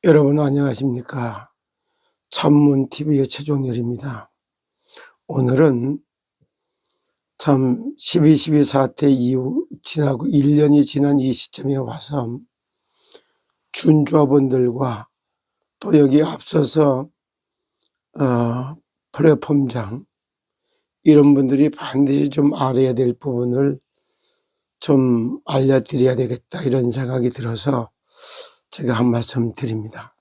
여러분 안녕하십니까? 천문TV의 최종렬입니다. 오늘은 참 12.12 사태 이후 지나고 1년이 지난 이 시점에 와서 준조합원들과 또 여기 앞서서 플랫폼장 이런 분들이 반드시 좀 알아야 될 부분을 좀 알려드려야 되겠다 이런 생각이 들어서 제가 한 말씀 드립니다.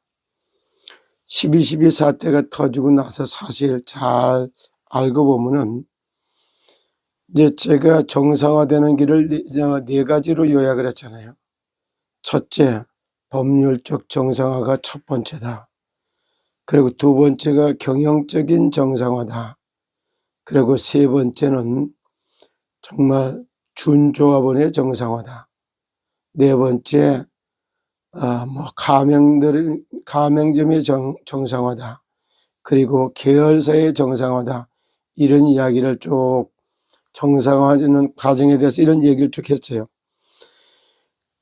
12.12 사태가 터지고 나서 사실 잘 알고 보면은 이제 제가 정상화되는 길을 네 가지로 요약을 했잖아요. 첫째, 법률적 정상화가 첫 번째다. 그리고 두 번째가 경영적인 정상화다. 그리고 세 번째는 정말 준조합원의 정상화다. 네 번째, 가맹점의 정상화다. 그리고 계열사의 정상화다. 이런 이야기를 쭉 정상화하는 과정에 대해서 이런 얘기를 쭉 했어요.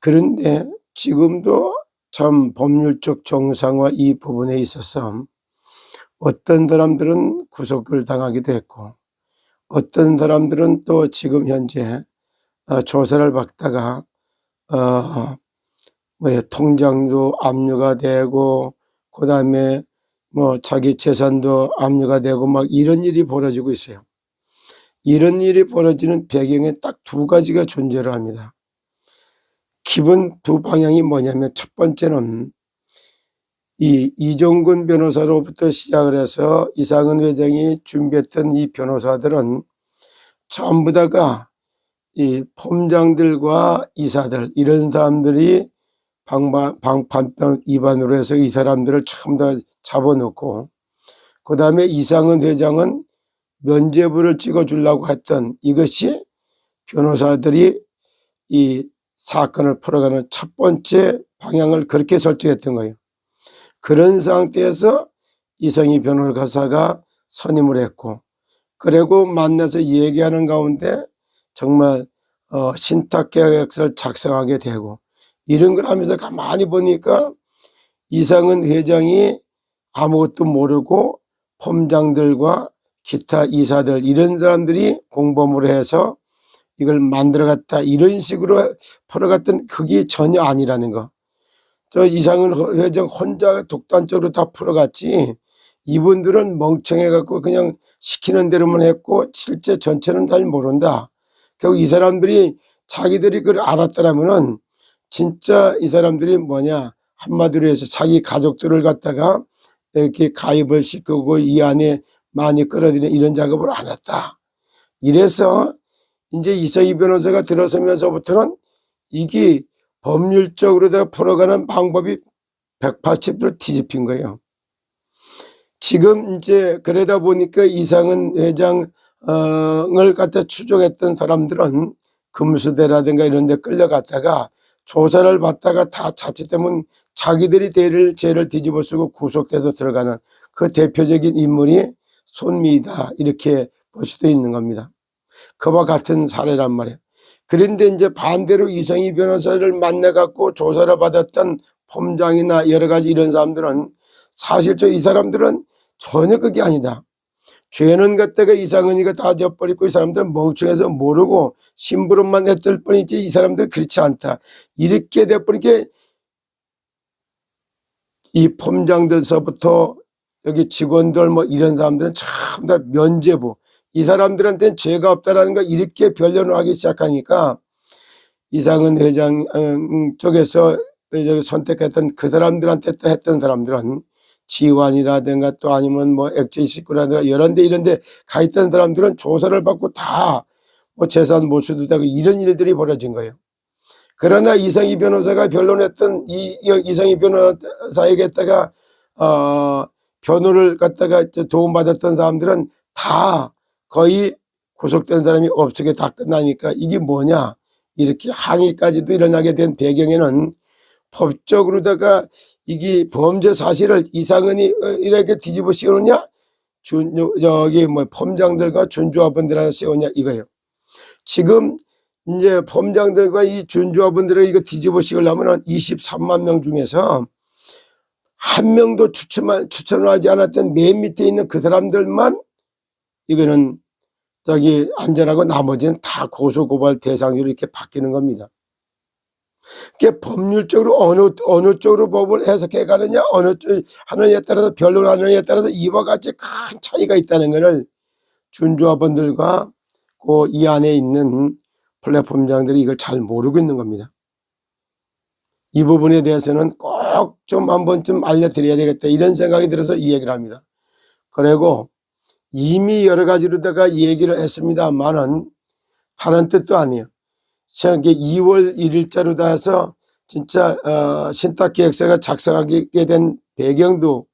그런데 지금도 참 법률적 정상화 이 부분에 있어서 어떤 사람들은 구속을 당하기도 했고 어떤 사람들은 또 지금 현재 조사를 받다가 통장도 압류가 되고 그다음에 자기 재산도 압류가 되고 막 이런 일이 벌어지고 있어요. 이런 일이 벌어지는 배경에 딱 두 가지가 존재를 합니다. 기본 두 방향이 뭐냐면 첫 번째는 이 이종근 변호사로부터 시작을 해서 이상은 회장이 준비했던 이 변호사들은 전부 다가 이 폼장들과 이사들 이런 사람들이 방판병 위반으로 해서 이 사람들을 전부 다 잡아놓고 그 다음에 이상은 회장은 면죄부를 찍어주려고 했던 이것이 변호사들이 이 사건을 풀어가는 첫 번째 방향을 그렇게 설정했던 거예요. 그런 상태에서 이성희 변호사가 선임을 했고 그리고 만나서 얘기하는 가운데 정말 신탁계약서를 작성하게 되고 이런 걸 하면서 가만히 보니까 이상은 회장이 아무것도 모르고 폼장들과 기타 이사들 이런 사람들이 공범으로 해서 이걸 만들어갔다 이런 식으로 풀어갔던 그게 전혀 아니라는 거. 저 이상은 회장 혼자 독단적으로 다 풀어갔지 이분들은 멍청해갖고 그냥 시키는 대로만 했고 실제 전체는 잘 모른다. 결국 이 사람들이 자기들이 그걸 알았더라면은 진짜 이 사람들이 한마디로 해서 자기 가족들을 갖다가 이렇게 가입을 시키고 이 안에 많이 끌어들이는 이런 작업을 안 했다. 이래서 이제 이성희 변호사가 들어서면서부터는 이게 법률적으로 풀어가는 방법이 180도 뒤집힌 거예요. 지금 이제 그러다 보니까 이상은 회장을 갖다 추종했던 사람들은 금수대라든가 이런 데 끌려갔다가 조사를 받다가 다 자칫하면 자기들이 죄를 뒤집어 쓰고 구속돼서 들어가는 그 대표적인 인물이 손미다 이렇게 볼 수도 있는 겁니다. 그와 같은 사례란 말이에요. 그런데 이제 반대로 이성희 변호사를 만나갖고 조사를 받았던 폼장이나 여러 가지 이런 사람들은 사실 이 사람들은 전혀 그게 아니다. 죄는 갖다가 이상은이가 다 져버리고 이 사람들은 멍청해서 모르고 심부름만 했을 뿐이지 이 사람들은 그렇지 않다. 이렇게 돼버리게 이 폼장들서부터 여기 직원들 이런 사람들은 전부 다 면죄부. 이 사람들한테는 죄가 없다라는 걸 이렇게 변론을 하기 시작하니까 이상은 회장 쪽에서 선택했던 그 사람들한테 했던 사람들은 지환이라든가 또 아니면 액제 식구라든가 이런데 가 있던 사람들은 조사를 받고 다 재산 몰수도 되고 이런 일들이 벌어진 거예요. 그러나 이성희 변호사가 변론했던 이성희 변호사에게다가 변호를 갖다가 도움받았던 사람들은 다 거의 구속된 사람이 없게 다 끝나니까 이게 뭐냐 이렇게 항의까지도 일어나게 된 배경에는 법적으로다가 이게 범죄 사실을 이상은이 이렇게 뒤집어 씌우느냐 폼장들과 준조합원들한테 씌우냐 이거예요. 지금 이제 폼장들과 이 준조합원들을 이거 뒤집어 씌우려면 23만 명 중에서 한 명도 추천을 하지 않았던 맨 밑에 있는 그 사람들만 이거는 안전하고 나머지는 다 고소고발 대상으로 이렇게 바뀌는 겁니다. 그게 법률적으로 어느 쪽으로 법을 해석해 가느냐, 어느 쪽 하느냐에 따라서 변론하느냐에 따라서 이와 같이 큰 차이가 있다는 것을 준조합원들과 그 이 안에 있는 플랫폼장들이 이걸 잘 모르고 있는 겁니다. 이 부분에 대해서는 꼭 좀 한번쯤 알려드려야 되겠다 이런 생각이 들어서 이 얘기를 합니다. 그리고 이미 여러 가지로다가 얘기를 했습니다만은 다른 뜻도 아니에요. 2월 1일자로 다 해서 진짜 신탁계획서가 작성하게 된 배경도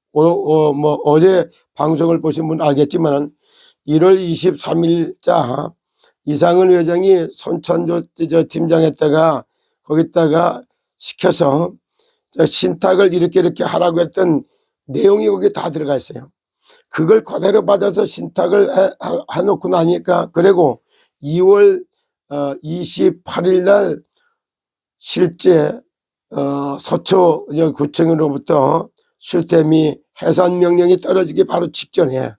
어제 방송을 보신 분 알겠지만은 1월 23일자 이상은 회장이 손천조 팀장에다가 거기다가 시켜서 신탁을 이렇게 하라고 했던 내용이 거기에 다 들어가 있어요. 그걸 그대로 받아서 신탁을 해놓고 나니까, 그리고 2월 28일 날 실제 서초 구청으로부터 슈템이 해산 명령이 떨어지기 바로 직전에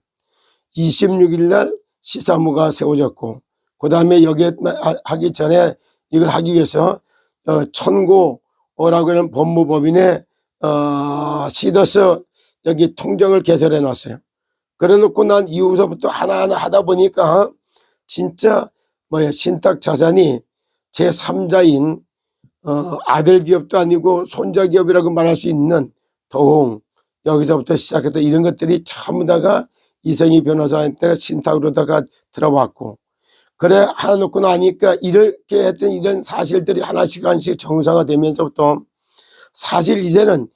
26일 날 시사무가 세워졌고, 그 다음에 여기에 하기 전에 이걸 하기 위해서 천고라고 하는 법무법인에 시더스 여기 통정을 개설해 놨어요. 그래 놓고 난 이후서부터 하나하나 하다 보니까 진짜 신탁 자산이 제3자인 아들 기업도 아니고 손자 기업이라고 말할 수 있는 더웅, 여기서부터 시작해서 이런 것들이 전부 다가 이성희 변호사한테 신탁으로다가 들어왔고, 그래 하나 놓고 나니까 이렇게 했던 이런 사실들이 하나씩 정상화되면서부터 사실 이제는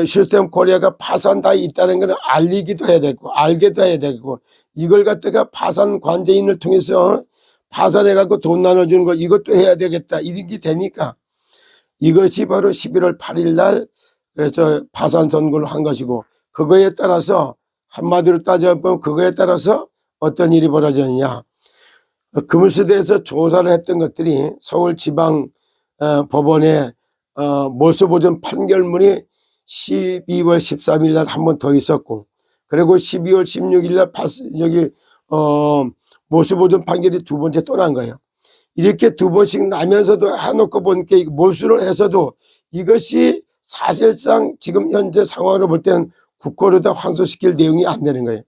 시스템 코리아가 파산다 있다는 걸 알리기도 해야 되고 알게도 해야 되고, 이걸 갖다가 파산 관제인을 통해서 파산해 갖고 돈 나눠주는 거 이것도 해야 되겠다 이렇게 되니까 이것이 바로 11월 8일 날 그래서 파산 선고를 한 것이고, 그거에 따라서 한마디로 따져보면 그거에 따라서 어떤 일이 벌어졌느냐, 금수대에서 조사를 했던 것들이 서울지방 법원에 몰수보전 판결문이 12월 13일 날 한 번 더 있었고, 그리고 12월 16일 날 몰수보전 판결이 두 번째 또 난 거예요. 이렇게 두 번씩 나면서도 해놓고 보니까 몰수를 해서도 이것이 사실상 지금 현재 상황으로 볼 때는 국고로다 환수시킬 내용이 안 되는 거예요.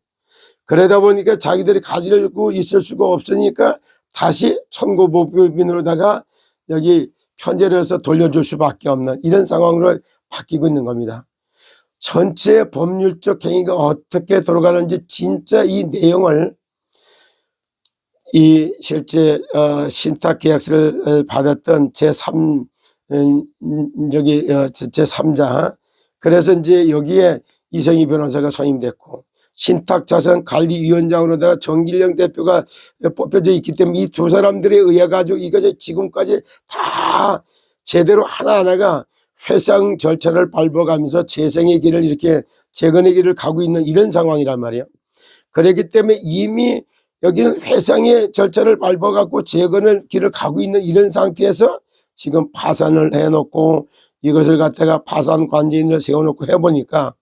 그러다 보니까 자기들이 가지고 있을 수가 없으니까 다시 천고법인으로다가 여기 편제를 해서 돌려줄 수밖에 없는 이런 상황으로 바뀌고 있는 겁니다. 전체 법률적 행위가 어떻게 돌아가는지 진짜 이 내용을 이 실제 신탁계약서를 받았던 제3자, 그래서 이제 여기에 이성희 변호사가 선임됐고 신탁자산관리위원장으로다가 정길영 대표가 뽑혀져 있기 때문에 이 두 사람들에 의해 가지고 이것이 지금까지 다 제대로 하나하나가 회상 절차를 밟아가면서 재생의 길을 이렇게 재건의 길을 가고 있는 이런 상황이란 말이에요. 그렇기 때문에 이미 여기는 회상의 절차를 밟아갖고 재건의 길을 가고 있는 이런 상태에서 지금 파산을 해놓고 이것을 갖다가 파산 관제인을 세워놓고 해보니까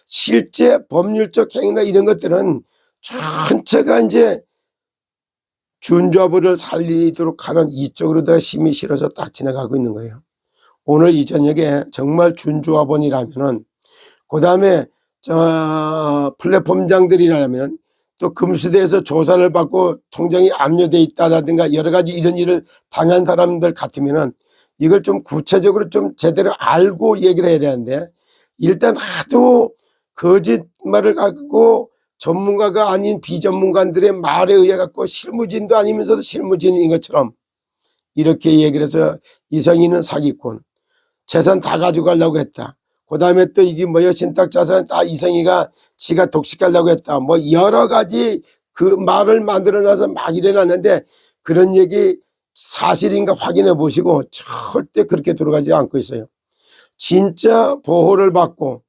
실제 법률적 행위나 이런 것들은 전체가 이제 준조합을 살리도록 하는 이쪽으로다가 힘이 실어서 딱 지나가고 있는 거예요. 오늘 이 저녁에 정말 준조합원이라면은, 그 다음에 플랫폼장들이라면, 또 금수대에서 조사를 받고 통장이 압류돼 있다라든가 여러 가지 이런 일을 당한 사람들 같으면은 이걸 좀 구체적으로 좀 제대로 알고 얘기를 해야 되는데, 일단 하도 거짓말을 갖고 전문가가 아닌 비전문가들의 말에 의해 갖고 실무진도 아니면서도 실무진인 것처럼 이렇게 얘기를 해서 이성희는 사기꾼, 재산 다 가져가려고 했다. 그 다음에 또 이게 신탁 자산 다 이성희가 지가 독식하려고 했다. 여러 가지 그 말을 만들어놔서 막 일어났는데, 그런 얘기 사실인가 확인해 보시고 절대 그렇게 들어가지 않고 있어요. 진짜 보호를 받고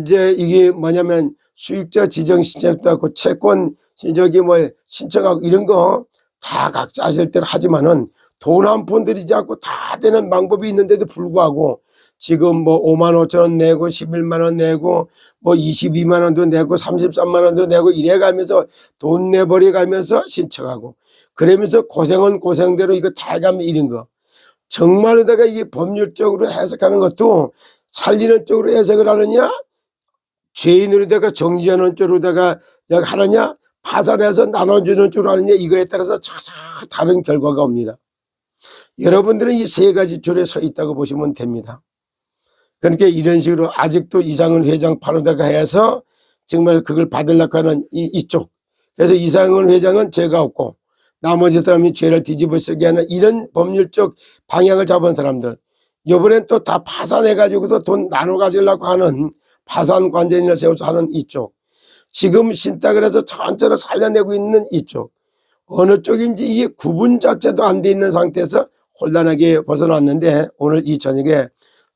이제 이게 뭐냐면 수익자 지정 신청도 하고 채권 신청하고 이런 거 다 각자 하실 대로 하지만은 돈 한 푼 들이지 않고 다 되는 방법이 있는데도 불구하고 지금 뭐 5만 5천 원 내고 11만 원 내고 뭐 22만 원도 내고 33만 원도 내고 이래 가면서 돈 내버려 가면서 신청하고 그러면서 고생은 고생대로 이거 다 해가면 이런 거. 정말로 내가 이게 법률적으로 해석하는 것도 살리는 쪽으로 해석을 하느냐 죄인으로다가 정지하는 쪽으로다가 하느냐 파산해서 나눠주는 쪽으로 하느냐 이거에 따라서 전혀 다른 결과가 옵니다. 여러분들은 이 세 가지 줄에 서 있다고 보시면 됩니다. 그러니까 이런 식으로 아직도 이상은 회장 파로다가 해서 정말 그걸 받으려고 하는 이쪽. 그래서 이상은 회장은 죄가 없고 나머지 사람이 죄를 뒤집어 쓰게 하는 이런 법률적 방향을 잡은 사람들. 이번엔 또 다 파산해가지고서 돈 나눠 가지려고 하는 파산 관제인을 세워서 하는 이쪽. 지금 신탁을 해서 전체를 살려내고 있는 이쪽. 어느 쪽인지 이게 구분 자체도 안 돼 있는 상태에서 혼란하게 벗어났는데 오늘 이 저녁에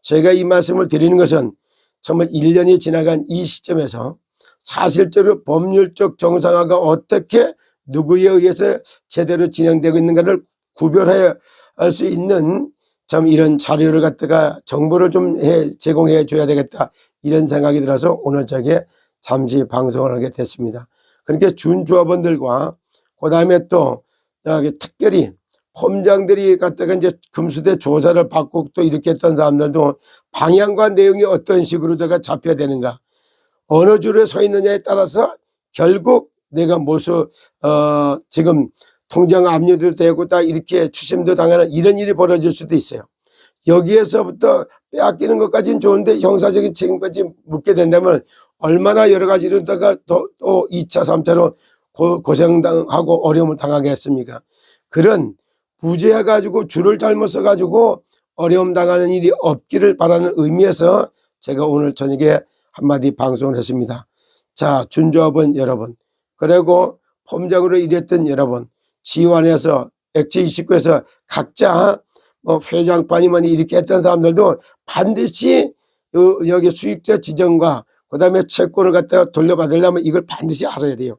제가 이 말씀을 드리는 것은 정말 1년이 지나간 이 시점에서 사실적으로 법률적 정상화가 어떻게 누구에 의해서 제대로 진행되고 있는가를 구별해야 할 수 있는 참 이런 자료를 갖다가 정보를 좀 제공해 줘야 되겠다 이런 생각이 들어서 오늘 저게 잠시 방송을 하게 됐습니다. 그러니까 준조합원들과 그 다음에 또 여기 특별히 폼장들이 갖다가 이제 금수대 조사를 받고 또 이렇게 했던 사람들도 방향과 내용이 어떤 식으로다가 잡혀야 되는가 어느 줄에 서 있느냐에 따라서 결국 내가 지금 통장 압류도 되고 다 이렇게 추심도 당하는 이런 일이 벌어질 수도 있어요. 여기에서부터 빼앗기는 것까지는 좋은데 형사적인 책임까지 묻게 된다면 얼마나 여러 가지로다가 또 2차 3차로 고생당하고 어려움을 당하게 했습니까? 그런 부재해가지고 줄을 잘못 써가지고 어려움 당하는 일이 없기를 바라는 의미에서 제가 오늘 저녁에 한마디 방송을 했습니다. 자, 준조합원 여러분, 그리고 폼장으로 일했던 여러분, 지원해서 액체29에서 각자 뭐 회장판이면 이렇게 했던 사람들도 반드시 여기 수익자 지정과 그 다음에 채권을 갖다가 돌려받으려면 이걸 반드시 알아야 돼요.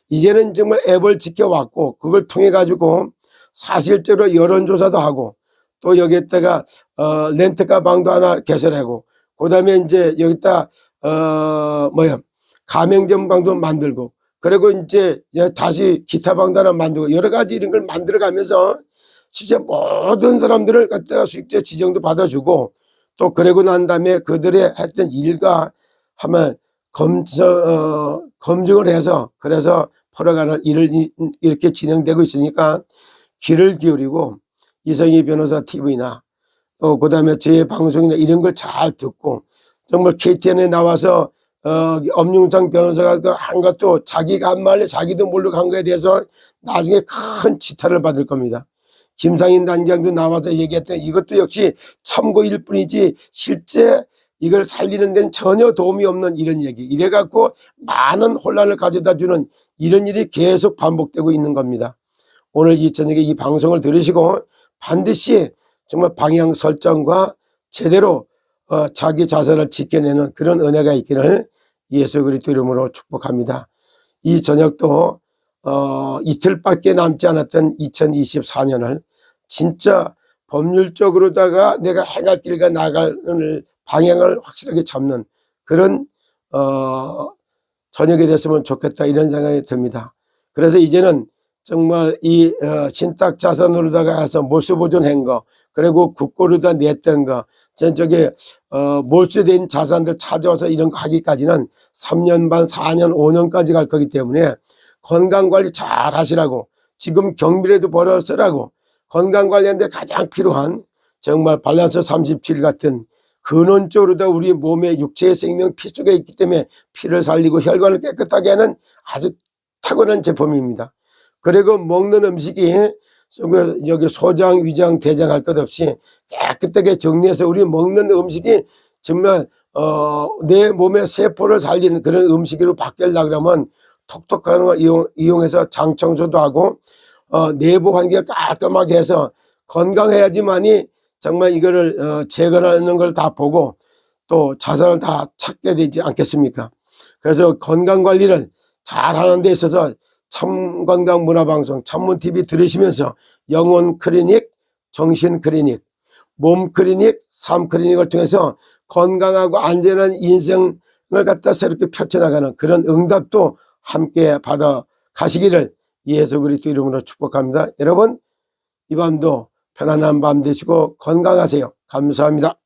이제는 정말 앱을 지켜왔고 그걸 통해 가지고 사실적으로 여론조사도 하고 또 여기에다가 렌트카 방도 하나 개설하고 그 다음에 이제 여기다 가맹점 방도 만들고 그리고 이제 다시 기타 방도 하나 만들고 여러 가지 이런 걸 만들어 가면서 진짜 모든 사람들을 갖다가 수익자 지정도 받아주고 또 그러고 난 다음에 그들의 했던 일과 하면 검증을 해서 그래서 풀어가는 일을 이렇게 진행되고 있으니까 귀를 기울이고 이성희 변호사 TV나 그 다음에 제 방송이나 이런 걸 잘 듣고 정말 KTN에 나와서 엄용상 변호사가 한 것도 자기가 한 말에 자기도 모르고 한 거에 대해서 나중에 큰 지탄을 받을 겁니다. 김상인 단장도 나와서 얘기했던 이것도 역시 참고일 뿐이지 실제 이걸 살리는 데는 전혀 도움이 없는 이런 얘기. 이래갖고 많은 혼란을 가져다 주는 이런 일이 계속 반복되고 있는 겁니다. 오늘 이 저녁에 이 방송을 들으시고 반드시 정말 방향 설정과 제대로 자기 자선을 지켜내는 그런 은혜가 있기를 예수 그리스도 이름으로 축복합니다. 이 저녁도 이틀밖에 남지 않았던 2024년을 진짜 법률적으로다가 내가 행할 길과 나갈 방향을 확실하게 잡는 그런 저녁이 됐으면 좋겠다 이런 생각이 듭니다. 그래서 이제는 정말 이 신탁 자산으로다가 해서 몰수보존한 거 그리고 국고로다 냈던 거 저쪽에 몰수된 자산들 찾아와서 이런 거 하기까지는 3년 반 4년 5년까지 갈 거기 때문에 건강관리 잘 하시라고 지금 경비라도 벌어쓰라고 건강관리하는데 가장 필요한 정말 밸런스 37 같은 근원적으로다 우리 몸의 육체의 생명 피 속에 있기 때문에 피를 살리고 혈관을 깨끗하게 하는 아주 탁월한 제품입니다. 그리고 먹는 음식이 여기 소장, 위장, 대장 할 것 없이 깨끗하게 정리해서 우리 먹는 음식이 정말 내 몸의 세포를 살리는 그런 음식으로 바뀌려고 그러면 톡톡하는 걸 이용해서 장 청소도 하고 내부 환기를 깔끔하게 해서 건강해야지만이 정말 이거를 제거하는 걸 다 보고 또 자산을 다 찾게 되지 않겠습니까? 그래서 건강관리를 잘 하는 데 있어서 참건강문화방송 참문TV 들으시면서 영혼 클리닉, 정신 클리닉 몸 클리닉, 삶 클리닉을 통해서 건강하고 안전한 인생을 갖다 새롭게 펼쳐나가는 그런 응답도 함께 받아 가시기를 예수 그리스도 이름으로 축복합니다. 여러분, 이 밤도 편안한 밤 되시고 건강하세요. 감사합니다.